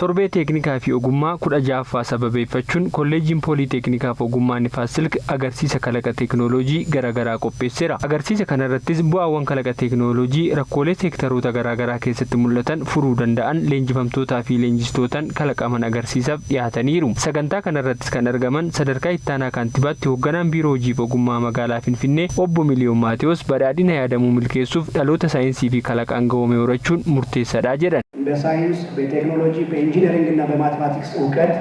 Torbee teeknikaa fi ogummaa 16ffaa sababeeffachuun kolleejiin Pooliiteeknikaa fi ogummaa Nifaas Silk agarsiisa kalaqa teekinooloojii garaagaraa qopheesseera. Agarsiisa kanarrattis bu'aawwan kalaqa teekinooloojii rakkoolee seektaroota garaagaraa keessatti mul'atan furuu danda'an leenjifamtootaa fi leenjistootaan kalaqaman agarsiisaaf dhiyaataniiru. Sagantaa kanarrattis kan argaman sadarkaa ittaanaa kaantibaatti hoogganaan biiroo hojii fi ogummaa magaalaa Finfinnee obbo Miliyoon Maatewos badhaadhina yaadamuu milkeessuuf dhaloota saayinsii fi kalaqaan ga'oome horachuun murteessaadha jedhan. በሳይንስ በቴክኖሎጂ በኢንጂነሪንግ እና በማቴማቲክስ እውቀት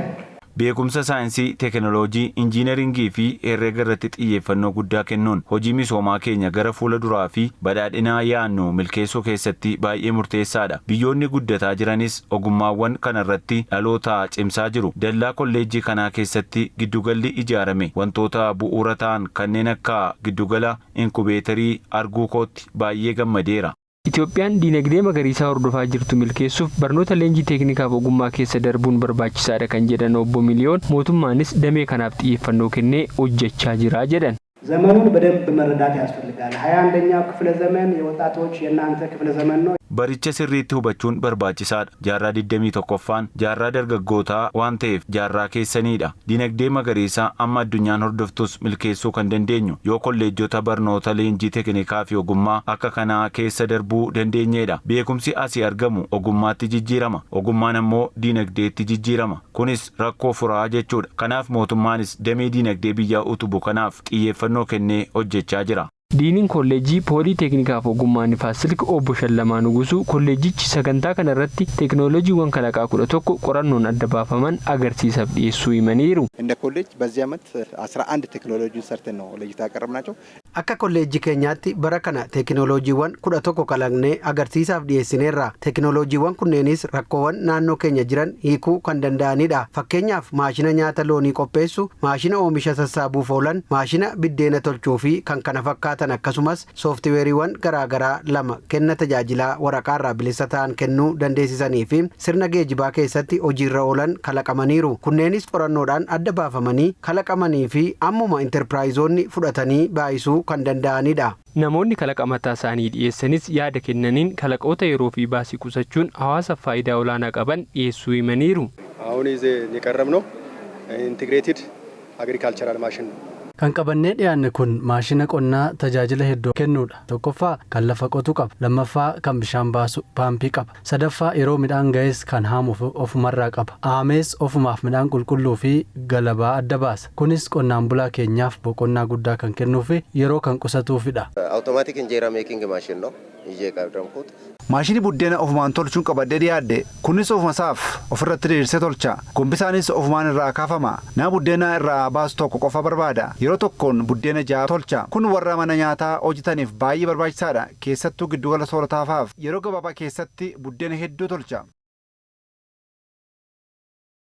beekumsa saayinsii teekinooloojii injiineringii fi herreega irratti xiyyeeffannoo guddaa kennuun hojii misoomaa keenya gara fuula duraa fi badhaadhinaa yaannu milkeessuu keessatti baay'ee murteessaadha. Biyyoonni guddataa jiranis ogummaawwan kanarratti dhaloota cimsaa jiru. Dallaa kolleejjii kanaa keessatti giddugalli ijaarame wantoota bu'uura ta'an kanneen akka giddugala inkubeetarii arguu kootti baay'ee gammadeera. Itoophiyaan diinagdee magariisaa hordofaa jirtu milkeessuuf barnoota leenjii teeknikaaf ogummaa keessa darbuun barbaachisaadha kan jedhan obbo Miliyoon mootummaanis damee kanaaf xiyyeeffannoo kennee hojjechaa jira jedhan. ዘመኑን በደንብ መረዳት ያስፈልጋል። 21ኛው ክፍለ ዘመን የወጣቶች የናንተ ክፍለ ዘመን ነው። Baricha sirriitti hubachuun barbaachisaadha. Jaarraa 21ffaan jaarraa dargaggootaa waan ta'eef jaarraa keessaniidha. Diinagdee magariisaa amma addunyaan hordoftus milkeessuu kan dandeenyu yoo kolleejjota barnoota leenjii teeknikaa fi ogummaa akka kanaa keessa darbuu dandeenyeedha. Beekumsi asii argamu ogummaatti jijjiirama. Ogummaan ammoo diinagdeetti jijjiirama. Kunis rakkoo furaa jechuudha. Kanaaf mootummaanis damee diinagdee biyyaa utubu kanaaf xiyyeeffannoo kennee hojjechaa jira. Diiniin kolleejjii Pooliiteeknikaa fi ogummaa Nifaas Silk obbo Shallamaa Nugusuu kolleejjichi sagantaa kanarratti teekinooloojiiwwan kalaqaa 11 qorannoon adda baafaman agarsiisaaf dhiyeessuu himaniiru. እንደ ኮሌጅ በዚህ ዓመት 11 ቴክኖሎጂን ሰርተን ነው ለይታ ያቀረብናቸው። akka kolleejjii keenyaatti bara kana teekinooloojiiwwan 11 kalaqnee agarsiisaaf dhiyeessineerra. Teekinooloojiiwwan kunneenis rakkoowwan naannoo keenya jiran hiikuu kan danda'anidha. Fakkeenyaaf maashina nyaata loonii qopheessu, maashina oomisha sassaabuuf oolan, maashina biddeena tolchuu fi kan kana fakkaatan akkasumas sooftiweeriiwwan garaagaraa lama kenna tajaajilaa waraqaarraa bilisa ta'an kennuu dandeessisanii fi sirna geejibaa keessatti hojiirra oolan kalaqamaniiru. Kunneenis qorannoodhaan adda baafamanii kalaqamanii fi ammuma intarpiraayizoonni fudhatanii baay'isuu kan danda'anidha. Namoonni kalaqa mataa isaanii dhiyeessanis yaada kennaniin kalaqoota yeroo fi baasii qusachuun hawaasaaf faayidaa olaanaa qaban dhiyeessuu himaniiru. አሁን የቀረብነው ኢንቲግሬትድ አግሪካልቸራል ማሽን kan qabannee dhiyaanne kun maashina qonnaa tajaajila hedduu kennuudha. Tokkoffaa kan lafa qotu qaba, lammaffaa kan bishaan baasu paampii qaba, sadaffaa yeroo midhaan ga'es kan haamu ofumarraa qaba, aamees ofumaaf midhaan qulqulluu fi galabaa adda baasa. Kunis qonnaan bulaa keenyaaf boqonnaa guddaa kan kennuu fi yeroo kan qusatuufidha. Awutomaatik injeera meeking maashin ነው ይዤ ቀርደምኩት maashini buddeena ofumaan tolchuun qabadee dhiyaadde kunis ofumasaaf ofirratti diriirsee tolcha. Kumbisaanis ofumaan irraa kaafama. Nama buddeena irraa baasu tokko qofa barbaada. Yeroo tokkoon buddeena 6 tolcha. Kun warra mana nyaataa hojjetaniif baay'ee barbaachisaadha. Keessattuu giddugala soorataaf yeroo gabaabaa keessatti buddeena hedduu tolcha.